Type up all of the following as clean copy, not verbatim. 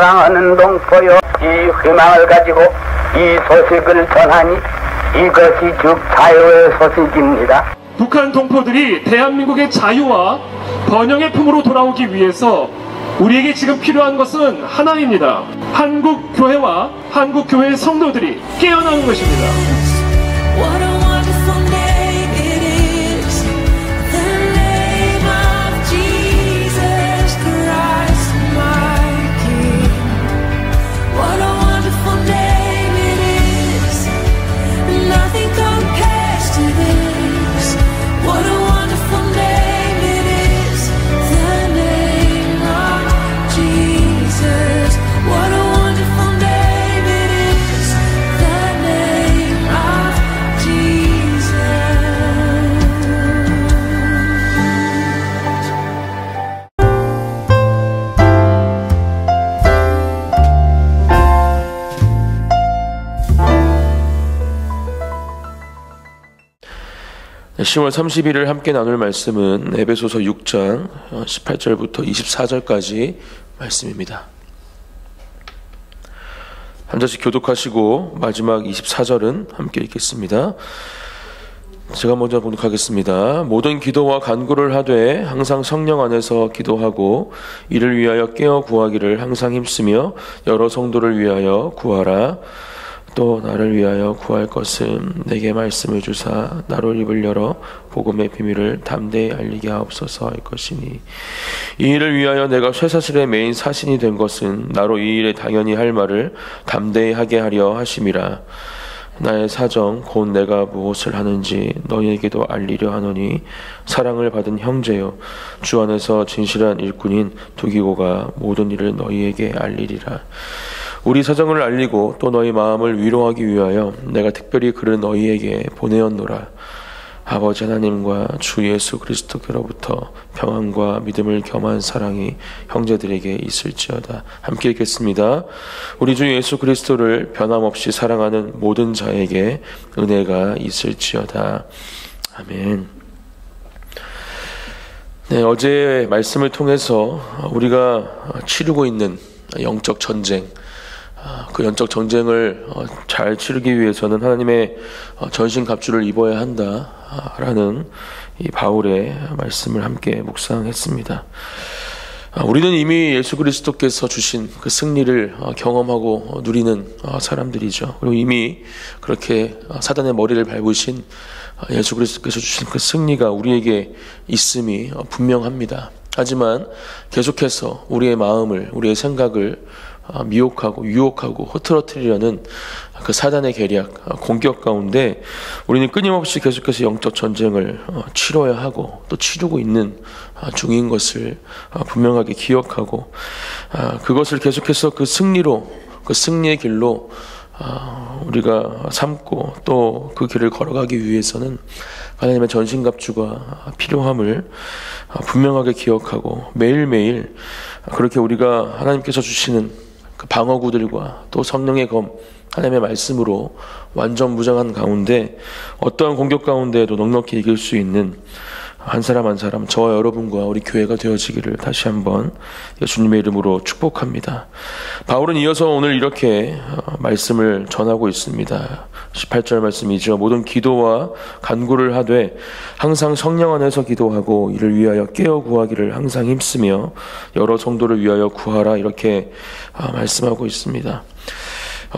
사랑하는 동포여, 이 희망을 가지고 이 소식을 전하니 이것이 즉 자유의 소식입니다. 북한 동포들이 대한민국의 자유와 번영의 품으로 돌아오기 위해서 우리에게 지금 필요한 것은 하나입니다. 한국 교회와 한국 교회 성도들이 깨어나는 것입니다. 네, 10월 30일을 함께 나눌 말씀은 에베소서 6장 18절부터 24절까지 말씀입니다. 한 절씩 교독하시고 마지막 24절은 함께 읽겠습니다. 제가 먼저 봉독하겠습니다. 모든 기도와 간구를 하되 항상 성령 안에서 기도하고 이를 위하여 깨어 구하기를 항상 힘쓰며 여러 성도를 위하여 구하라. 또 나를 위하여 구할 것은 내게 말씀을 주사 나로 입을 열어 복음의 비밀을 담대히 알리게 하옵소서 할 것이니, 이 일을 위하여 내가 쇠사슬의 메인 사신이 된 것은 나로 이 일에 당연히 할 말을 담대히 하게 하려 하심이라. 나의 사정 곧 내가 무엇을 하는지 너희에게도 알리려 하노니, 사랑을 받은 형제여 주 안에서 진실한 일꾼인 두기고가 모든 일을 너희에게 알리리라. 우리 사정을 알리고 또 너희 마음을 위로하기 위하여 내가 특별히 그를 너희에게 보내었노라. 아버지 하나님과 주 예수 그리스도께로부터 평안과 믿음을 겸한 사랑이 형제들에게 있을지어다. 함께 읽겠습니다. 우리 주 예수 그리스도를 변함없이 사랑하는 모든 자에게 은혜가 있을지어다. 아멘. 네, 어제의 말씀을 통해서 우리가 치르고 있는 영적 전쟁, 그 영적 전쟁을 잘 치르기 위해서는 하나님의 전신갑주를 입어야 한다라는 이 바울의 말씀을 함께 묵상했습니다. 우리는 이미 예수 그리스도께서 주신 그 승리를 경험하고 누리는 사람들이죠. 그리고 이미 그렇게 사단의 머리를 밟으신 예수 그리스도께서 주신 그 승리가 우리에게 있음이 분명합니다. 하지만 계속해서 우리의 마음을, 우리의 생각을 미혹하고 유혹하고 흐트러뜨리려는 그 사단의 계략, 공격 가운데 우리는 끊임없이 계속해서 영적 전쟁을 치러야 하고 또 치르고 있는 중인 것을 분명하게 기억하고, 그것을 계속해서 그 승리로, 그 승리의 길로 우리가 삼고 또 그 길을 걸어가기 위해서는 하나님의 전신갑주가 필요함을 분명하게 기억하고, 매일매일 그렇게 우리가 하나님께서 주시는 그 방어구들과 또 성령의 검, 하나님의 말씀으로 완전 무장한 가운데 어떠한 공격 가운데에도 넉넉히 이길 수 있는 한 사람 한 사람, 저와 여러분과 우리 교회가 되어지기를 다시 한번 예수님의 이름으로 축복합니다. 바울은 이어서 오늘 이렇게 말씀을 전하고 있습니다. 18절 말씀이죠. 모든 기도와 간구를 하되 항상 성령 안에서 기도하고 이를 위하여 깨어 구하기를 항상 힘쓰며 여러 성도를 위하여 구하라, 이렇게 말씀하고 있습니다.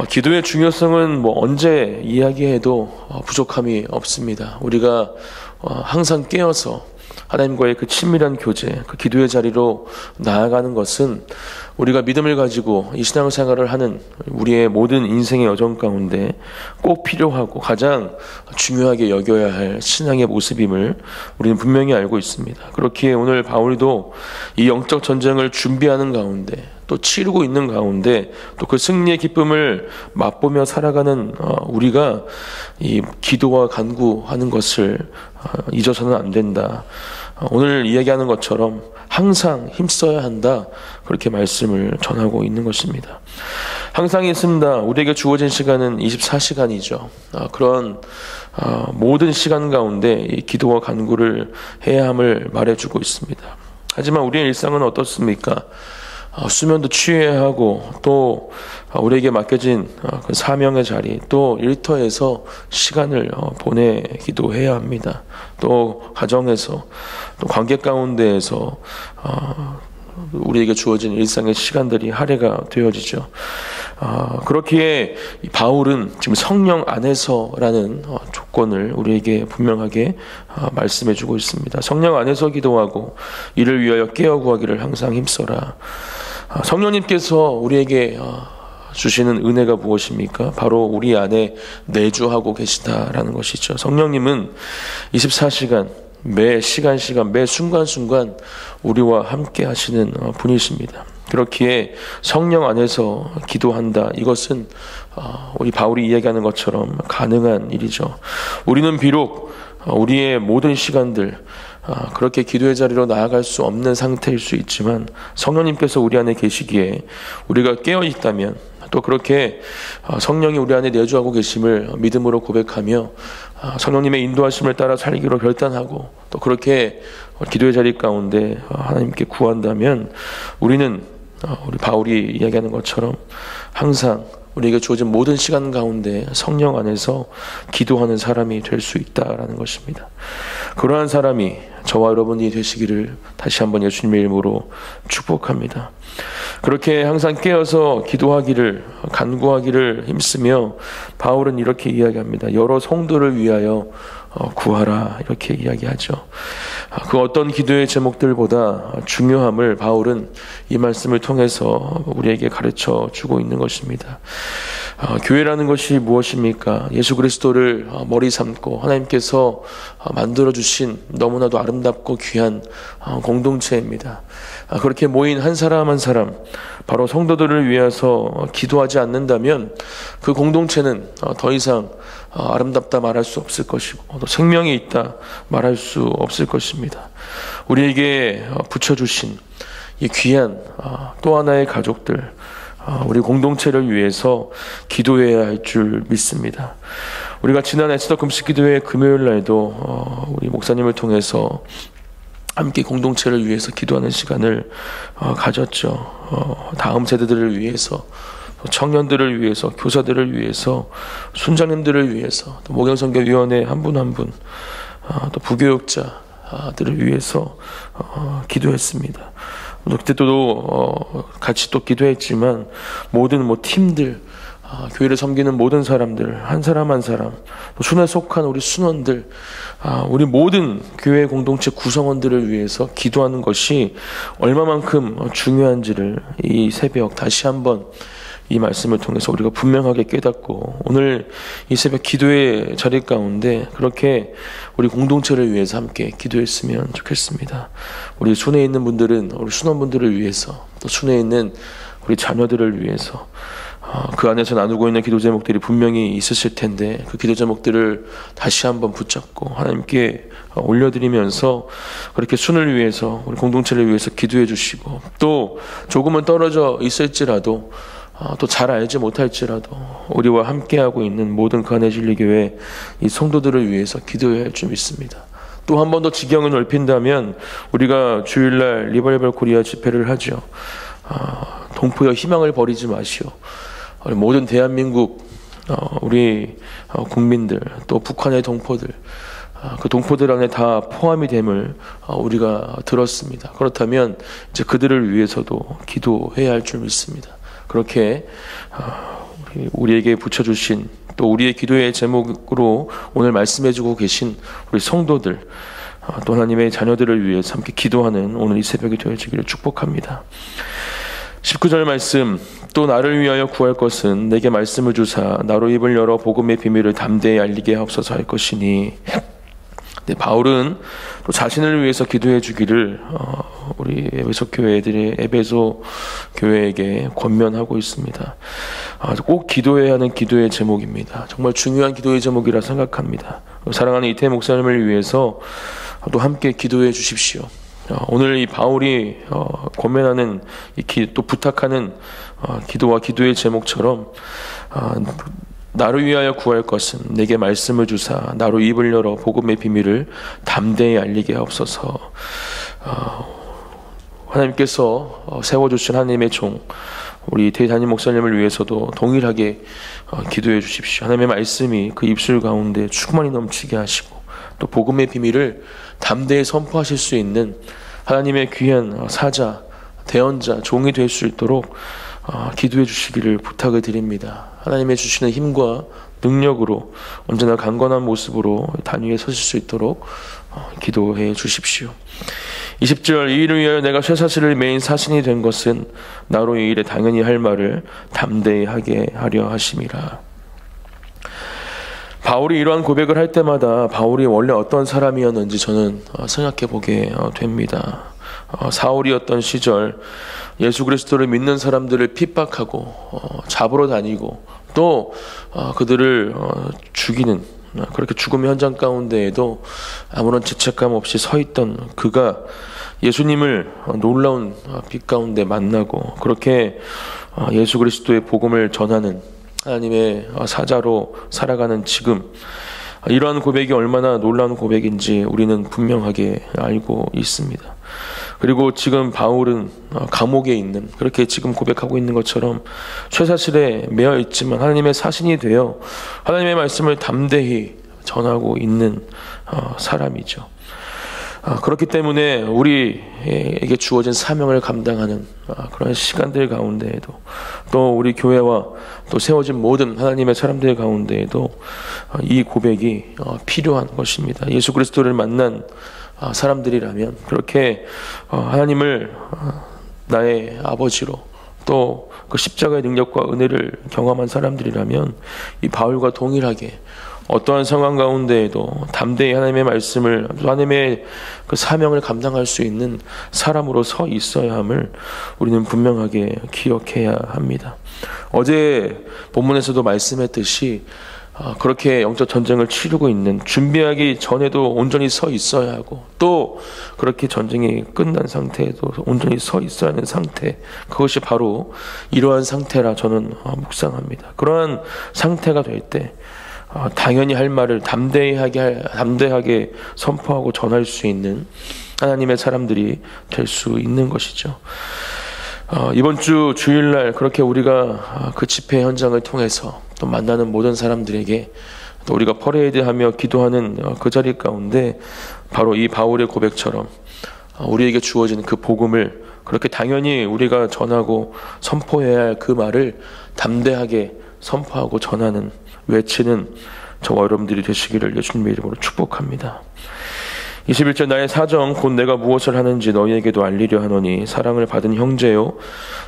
기도의 중요성은 언제 이야기해도 부족함이 없습니다. 우리가 항상 깨어서 하나님과의 그 친밀한 교제, 그 기도의 자리로 나아가는 것은 우리가 믿음을 가지고 이 신앙생활을 하는 우리의 모든 인생의 여정 가운데 꼭 필요하고 가장 중요하게 여겨야 할 신앙의 모습임을 우리는 분명히 알고 있습니다. 그렇기에 오늘 바울도 이 영적 전쟁을 준비하는 가운데 또 치르고 있는 가운데 또 그 승리의 기쁨을 맛보며 살아가는 우리가 이 기도와 간구하는 것을 잊어서는 안 된다. 오늘 이야기하는 것처럼 항상 힘써야 한다, 그렇게 말씀을 전하고 있는 것입니다. 항상 있습니다. 우리에게 주어진 시간은 24시간이죠. 그런 모든 시간 가운데 이 기도와 간구를 해야 함을 말해주고 있습니다. 하지만 우리의 일상은 어떻습니까? 수면도 취해야 하고 또 우리에게 맡겨진 그 사명의 자리 또 일터에서 시간을 보내기도 해야 합니다. 또 가정에서 또 관계 가운데에서 우리에게 주어진 일상의 시간들이 할애가 되어지죠. 그렇기에 바울은 지금 성령 안에서라는 조건을 우리에게 분명하게 말씀해주고 있습니다. 성령 안에서 기도하고 이를 위하여 깨어 구하기를 항상 힘써라. 성령님께서 우리에게 주시는 은혜가 무엇입니까? 바로 우리 안에 내주하고 계시다라는 것이죠. 성령님은 24시간 매 시간 매 순간순간 우리와 함께 하시는 분이십니다. 그렇기에 성령 안에서 기도한다. 이것은 우리 바울이 이야기하는 것처럼 가능한 일이죠. 우리는 비록 우리의 모든 시간들 그렇게 기도의 자리로 나아갈 수 없는 상태일 수 있지만 성령님께서 우리 안에 계시기에 우리가 깨어 있다면 또 그렇게 성령이 우리 안에 내주하고 계심을 믿음으로 고백하며 성령님의 인도하심을 따라 살기로 결단하고 또 그렇게 기도의 자리 가운데 하나님께 구한다면 우리는 우리 바울이 이야기하는 것처럼 항상 우리에게 주어진 모든 시간 가운데 성령 안에서 기도하는 사람이 될 수 있다라는 것입니다. 그러한 사람이 저와 여러분이 되시기를 다시 한번 예수님의 이름으로 축복합니다. 그렇게 항상 깨어서 기도하기를 간구하기를 힘쓰며 바울은 이렇게 이야기합니다. 여러 성도를 위하여 구하라 이렇게 이야기하죠. 그 어떤 기도의 제목들보다 중요함을 바울은 이 말씀을 통해서 우리에게 가르쳐 주고 있는 것입니다. 교회라는 것이 무엇입니까? 예수 그리스도를 머리 삼고 하나님께서 만들어주신 너무나도 아름답고 귀한 공동체입니다. 그렇게 모인 한 사람 한 사람 바로 성도들을 위해서 기도하지 않는다면 그 공동체는 더 이상 아름답다 말할 수 없을 것이고 또 생명이 있다 말할 수 없을 것입니다. 우리에게 붙여주신 이 귀한 또 하나의 가족들 우리 공동체를 위해서 기도해야 할 줄 믿습니다. 우리가 지난 에스더 금식기도회 금요일 날도 우리 목사님을 통해서 함께 공동체를 위해서 기도하는 시간을 가졌죠. 다음 세대들을 위해서 청년들을 위해서 교사들을 위해서 순장님들을 위해서 또 목양선교위원회 한 분 한 분 또 부교육자들을 위해서 기도했습니다. 그때도 같이 또 기도했지만 모든 팀들 교회를 섬기는 모든 사람들 한 사람 한 사람 순회 속한 우리 순원들 우리 모든 교회 공동체 구성원들을 위해서 기도하는 것이 얼마만큼 중요한지를 이 새벽 다시 한번 이 말씀을 통해서 우리가 분명하게 깨닫고 오늘 이 새벽 기도의 자리 가운데 그렇게 우리 공동체를 위해서 함께 기도했으면 좋겠습니다. 우리 순회에 있는 분들은 우리 순원분들을 위해서 또 순회에 있는 우리 자녀들을 위해서 그 안에서 나누고 있는 기도 제목들이 분명히 있으실 텐데 그 기도 제목들을 다시 한번 붙잡고 하나님께 올려드리면서 그렇게 순을 위해서 우리 공동체를 위해서 기도해 주시고 또 조금은 떨어져 있을지라도 또 잘 알지 못할지라도 우리와 함께하고 있는 모든 그 안의 진리교회 이 성도들을 위해서 기도해야 할 줄 믿습니다. 또 한 번 더 지경을 넓힌다면 우리가 주일날 리바이벌 코리아 집회를 하죠. 동포여 희망을 버리지 마시오. 모든 대한민국 우리 국민들 또 북한의 동포들 그 동포들 안에 다 포함이 됨을 우리가 들었습니다. 그렇다면 이제 그들을 위해서도 기도해야 할 줄 믿습니다. 그렇게 우리에게 붙여주신 또 우리의 기도의 제목으로 오늘 말씀해주고 계신 우리 성도들 또 하나님의 자녀들을 위해서 함께 기도하는 오늘 이 새벽이 되어지기를 축복합니다. 19절 말씀 또 나를 위하여 구할 것은 내게 말씀을 주사 나로 입을 열어 복음의 비밀을 담대히 알리게 하옵소서 할 것이니 네, 바울은 또 자신을 위해서 기도해 주기를 우리 에베소 교회들이 에베소 교회에게 권면하고 있습니다. 꼭 기도해야 하는 기도의 제목입니다. 정말 중요한 기도의 제목이라 생각합니다. 사랑하는 이태 목사님을 위해서 또 함께 기도해 주십시오. 오늘 이 바울이 권면하는 또 부탁하는 기도와 기도의 제목처럼 나를 위하여 구할 것은 내게 말씀을 주사 나로 입을 열어 복음의 비밀을 담대히 알리게 하옵소서. 하나님께서 세워주신 하나님의 종 우리 대단임 목사님을 위해서도 동일하게 기도해 주십시오. 하나님의 말씀이 그 입술 가운데 충만히 넘치게 하시고 또 복음의 비밀을 담대히 선포하실 수 있는 하나님의 귀한 사자, 대언자, 종이 될 수 있도록 기도해 주시기를 부탁을 드립니다. 하나님의 주시는 힘과 능력으로 언제나 강건한 모습으로 단위에 서실 수 있도록 기도해 주십시오. 20절 이 일을 위하여 내가 쇠사슬을 매인 사신이 된 것은 나로 이 일에 당연히 할 말을 담대히 하게 하려 하심이라. 바울이 이러한 고백을 할 때마다 바울이 원래 어떤 사람이었는지 저는 생각해 보게 됩니다. 사울이었던 시절 예수 그리스도를 믿는 사람들을 핍박하고 잡으러 다니고 또 그들을 죽이는 그렇게 죽음의 현장 가운데에도 아무런 죄책감 없이 서 있던 그가 예수님을 놀라운 빛 가운데 만나고 그렇게 예수 그리스도의 복음을 전하는 하나님의 사자로 살아가는 지금 이러한 고백이 얼마나 놀라운 고백인지 우리는 분명하게 알고 있습니다. 그리고 지금 바울은 감옥에 있는 그렇게 지금 고백하고 있는 것처럼 쇠사슬에 매여 있지만 하나님의 사신이 되어 하나님의 말씀을 담대히 전하고 있는 사람이죠. 그렇기 때문에 우리에게 주어진 사명을 감당하는 그런 시간들 가운데에도 또 우리 교회와 또 세워진 모든 하나님의 사람들 가운데에도 이 고백이 필요한 것입니다. 예수 그리스도를 만난 사람들이라면 그렇게 하나님을 나의 아버지로 또 그 십자가의 능력과 은혜를 경험한 사람들이라면 이 바울과 동일하게 어떠한 상황 가운데에도 담대히 하나님의 말씀을 하나님의 그 사명을 감당할 수 있는 사람으로 서 있어야 함을 우리는 분명하게 기억해야 합니다. 어제 본문에서도 말씀했듯이 그렇게 영적 전쟁을 치르고 있는 준비하기 전에도 온전히 서 있어야 하고 또 그렇게 전쟁이 끝난 상태에도 온전히 서 있어야 하는 상태 그것이 바로 이러한 상태라 저는 묵상합니다. 그러한 상태가 될 때 당연히 할 말을 담대하게 선포하고 전할 수 있는 하나님의 사람들이 될 수 있는 것이죠. 이번 주 주일날 그렇게 우리가 그 집회 현장을 통해서 또 만나는 모든 사람들에게 또 우리가 퍼레이드하며 기도하는 그 자리 가운데 바로 이 바울의 고백처럼 우리에게 주어진 그 복음을 그렇게 당연히 우리가 전하고 선포해야 할 그 말을 담대하게 선포하고 전하는 외치는 저와 여러분들이 되시기를 예수님의 이름으로 축복합니다. 21절 나의 사정 곧 내가 무엇을 하는지 너희에게도 알리려 하노니 사랑을 받은 형제요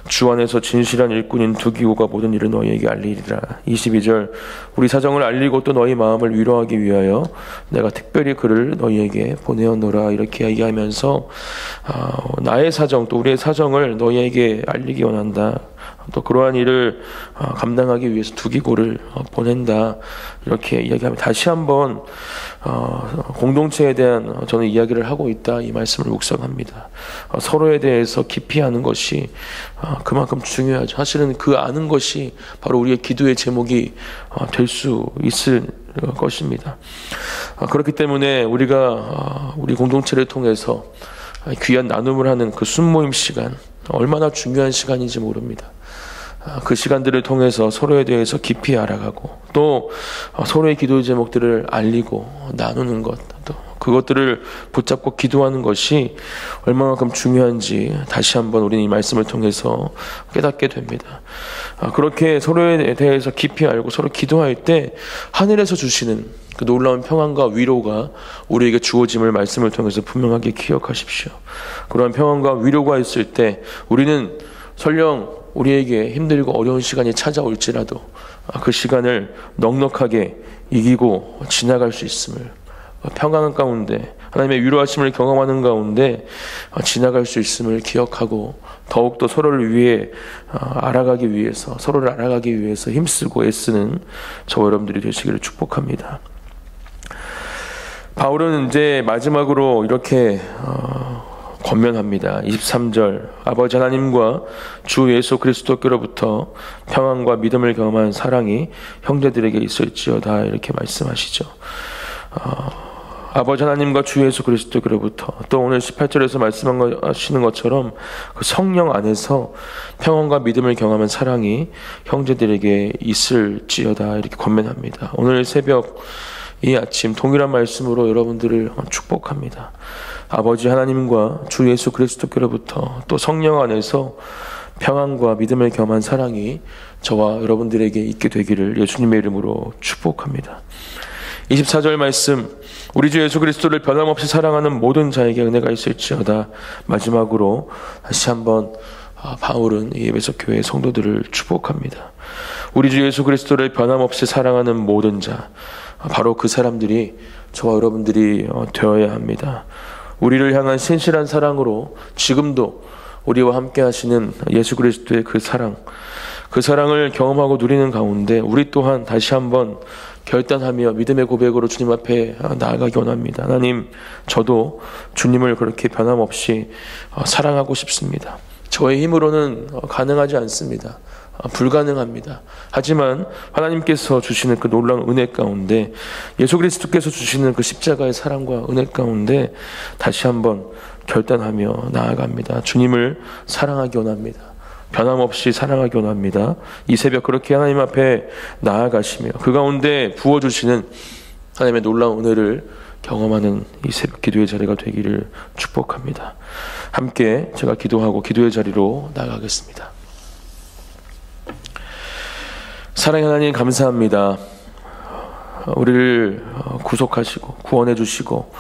주 안에서 진실한 일꾼인 두기고가 모든 일을 너희에게 알리리라. 22절 우리 사정을 알리고 또 너희 마음을 위로하기 위하여 내가 특별히 그를 너희에게 보내었노라. 이렇게 이야기하면서 나의 사정 또 우리의 사정을 너희에게 알리기 원한다. 또 그러한 일을 감당하기 위해서 두기고를 보낸다. 이렇게 이야기하면 다시 한번 공동체에 대한 저는 이야기를 하고 있다. 이 말씀을 묵상합니다. 서로에 대해서 깊이 아는 것이 그만큼 중요하죠. 사실은 그 아는 것이 바로 우리의 기도의 제목이 될 수 있을 것입니다. 그렇기 때문에 우리가 우리 공동체를 통해서 귀한 나눔을 하는 그 순모임 시간 얼마나 중요한 시간인지 모릅니다. 그 시간들을 통해서 서로에 대해서 깊이 알아가고 또 서로의 기도의 제목들을 알리고 나누는 것 또 그것들을 붙잡고 기도하는 것이 얼마만큼 중요한지 다시 한번 우리는 이 말씀을 통해서 깨닫게 됩니다. 그렇게 서로에 대해서 깊이 알고 서로 기도할 때 하늘에서 주시는 그 놀라운 평안과 위로가 우리에게 주어짐을 말씀을 통해서 분명하게 기억하십시오. 그러한 평안과 위로가 있을 때 우리는 설령 우리에게 힘들고 어려운 시간이 찾아올지라도 그 시간을 넉넉하게 이기고 지나갈 수 있음을 평안 가운데 하나님의 위로하심을 경험하는 가운데 지나갈 수 있음을 기억하고 더욱더 서로를 위해 서로를 알아가기 위해서 힘쓰고 애쓰는 저와 여러분들이 되시기를 축복합니다. 바울은 이제 마지막으로 이렇게 권면합니다. 23절 아버지 하나님과 주 예수 그리스도께로부터 평안과 믿음을 경험한 사랑이 형제들에게 있을지어다. 이렇게 말씀하시죠. 아버지 하나님과 주 예수 그리스도로부터 또 오늘 18절에서 말씀하시는 것처럼 그 성령 안에서 평안과 믿음을 경험한 사랑이 형제들에게 있을지어다 이렇게 권면합니다. 오늘 새벽 이 아침 동일한 말씀으로 여러분들을 축복합니다. 아버지 하나님과 주 예수 그리스도로부터 또 성령 안에서 평안과 믿음을 경험한 사랑이 저와 여러분들에게 있게 되기를 예수님의 이름으로 축복합니다. 24절 말씀, 우리 주 예수 그리스도를 변함없이 사랑하는 모든 자에게 은혜가 있을지어다. 마지막으로 다시 한번 바울은 이 에베소 교회 성도들을 축복합니다. 우리 주 예수 그리스도를 변함없이 사랑하는 모든 자, 바로 그 사람들이 저와 여러분들이 되어야 합니다. 우리를 향한 신실한 사랑으로 지금도 우리와 함께 하시는 예수 그리스도의 그 사랑을 경험하고 누리는 가운데 우리 또한 다시 한번 결단하며 믿음의 고백으로 주님 앞에 나아가기 원합니다. 하나님, 저도 주님을 그렇게 변함없이 사랑하고 싶습니다. 저의 힘으로는 가능하지 않습니다. 불가능합니다. 하지만 하나님께서 주시는 그 놀라운 은혜 가운데, 예수 그리스도께서 주시는 그 십자가의 사랑과 은혜 가운데 다시 한번 결단하며 나아갑니다. 주님을 사랑하기 원합니다. 변함없이 사랑하기 원합니다. 이 새벽 그렇게 하나님 앞에 나아가시며 그 가운데 부어주시는 하나님의 놀라운 은혜를 경험하는 이 새벽 기도의 자리가 되기를 축복합니다. 함께 제가 기도하고 기도의 자리로 나아가겠습니다. 사랑의 하나님, 감사합니다. 우리를 구속하시고 구원해 주시고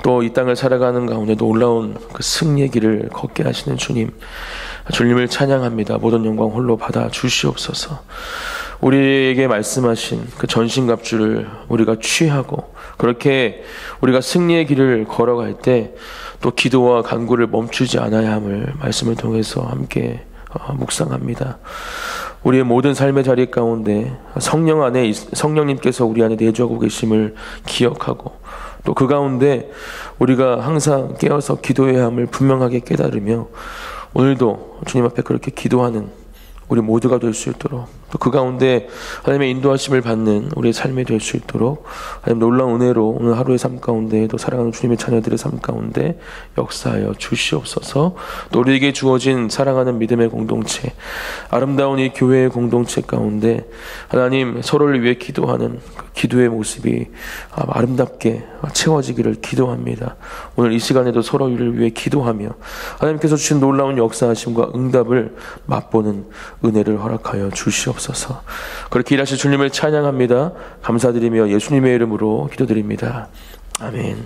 또 이 땅을 살아가는 가운데 놀라운 그 승리의 길을 걷게 하시는 주님을 찬양합니다. 모든 영광 홀로 받아 주시옵소서. 우리에게 말씀하신 그 전신갑주를 우리가 취하고 그렇게 우리가 승리의 길을 걸어갈 때 또 기도와 간구를 멈추지 않아야 함을 말씀을 통해서 함께 묵상합니다. 우리의 모든 삶의 자리 가운데 성령 안에 성령님께서 우리 안에 내주하고 계심을 기억하고 또 그 가운데 우리가 항상 깨어서 기도해야 함을 분명하게 깨달으며 오늘도 주님 앞에 그렇게 기도하는 우리 모두가 될 수 있도록 또 그 가운데 하나님의 인도하심을 받는 우리의 삶이 될 수 있도록 하나님 놀라운 은혜로 오늘 하루의 삶 가운데 또 사랑하는 주님의 자녀들의 삶 가운데 역사하여 주시옵소서. 또 우리에게 주어진 사랑하는 믿음의 공동체, 아름다운 이 교회의 공동체 가운데 하나님 서로를 위해 기도하는 그 기도의 모습이 아름답게 채워지기를 기도합니다. 오늘 이 시간에도 서로를 위해 기도하며 하나님께서 주신 놀라운 역사하심과 응답을 맛보는 은혜를 허락하여 주시옵소서. 그렇게 일하실 주님을 찬양합니다. 감사드리며 예수님의 이름으로 기도드립니다. 아멘.